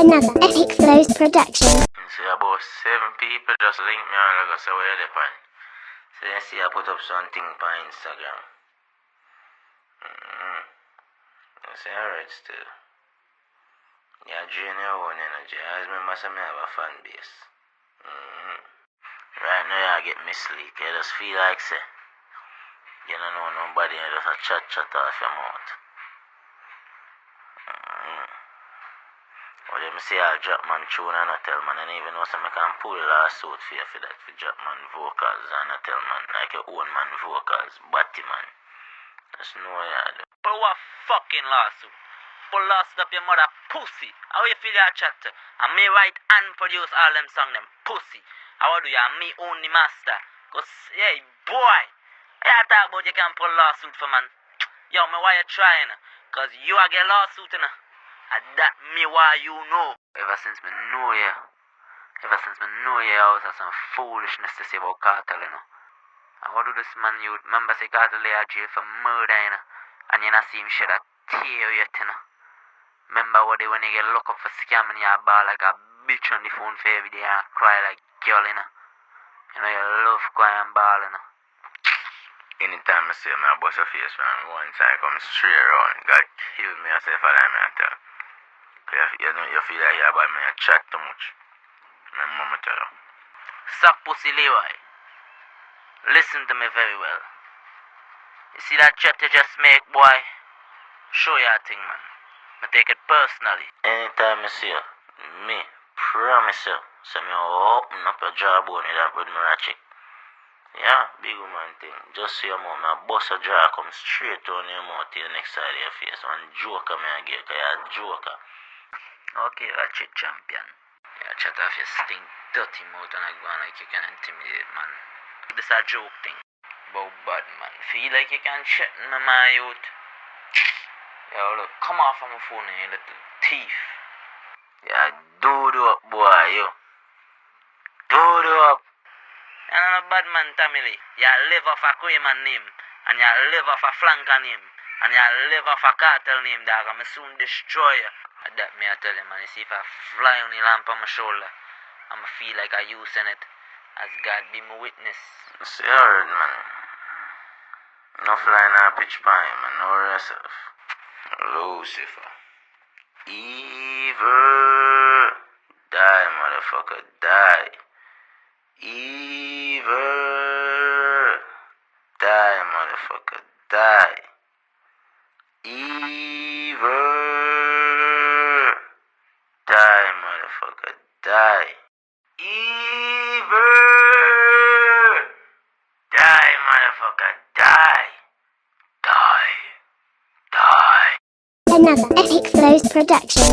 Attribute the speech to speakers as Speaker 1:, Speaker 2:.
Speaker 1: Another Epicflows Production.
Speaker 2: See about 7 people just link me on like I say where they pan. So you see I put up something on Instagram. I say alright still. Yeah, drain your own energy. I always remember some have a fan base. Right now you get mislead. You just feel like say you don't know nobody and just a chat off your mouth. Well, let me see I'll drop man tune and I tell man, and even know some I can pull a lawsuit for you for that, for drop man vocals and I tell man, like your own man vocals, batty man. That's no way I do.
Speaker 3: But what fucking lawsuit? Pull lawsuit up your mother pussy. How you feel your chat? And me write and produce all them song them pussy. How do you? And me own the master. Cause, yeah, boy. I talk about you can pull lawsuit for man. Yo, me why you trying? Cause you a get lawsuit, you know. And that me why you know.
Speaker 2: Ever since me know you, I was some foolishness to say about cartel, you know. And what do this man you remember say cartel lay a jail for murder, you know. And you not see him shed a tear yet, you know. Remember what they when you get locked up for scamming your bar like a bitch on the phone for every day and cry like girl, you know. You know you love crying and ball, you know. Anytime I see me I bust a face man, one time come straight around, God kill me yourself and I may tell. You know, you feel like you're about me and chat too much. My mama tell you.
Speaker 3: Suck pussy Leroy. Listen to me very well. You see that chat you just make, boy? Show your thing, man. I take it personally.
Speaker 2: Anytime I see you, me promise you, so me open up your jawbone with that with my ratchet. Yeah, big woman thing. Just see your mouth, my bust a jaw come straight on your mouth to the next side of your face. One joker me I give, because you're a joker.
Speaker 3: Okay, ratchet champion. Yeah, chat off your stink dirty mouth and I go on like you can intimidate, man. This a joke thing. About bad, man. Feel like you can chat in my youth. Yo, look, come off from my phone and you little thief.
Speaker 2: Yeah, do up, boy, yo. Do up.
Speaker 3: You're not a bad man, Tamili. You live off a Quayman name. And you live off a flanker name. And you live off a cartel name, dog. I'm soon destroy you. And that me I tell you, man. You see if I fly on the lamp on my shoulder, I'ma feel like I using it. As God be my witness.
Speaker 2: See, alright, man. No flying on pitch pine, man. No yourself. Lucifer. Evil. Die, motherfucker. Die. Evil. Die, motherfucker. Die. Evil. Die, motherfucker. Die. Evil. Die, motherfucker. Die. Die. Die.
Speaker 1: Another Epicflows Production.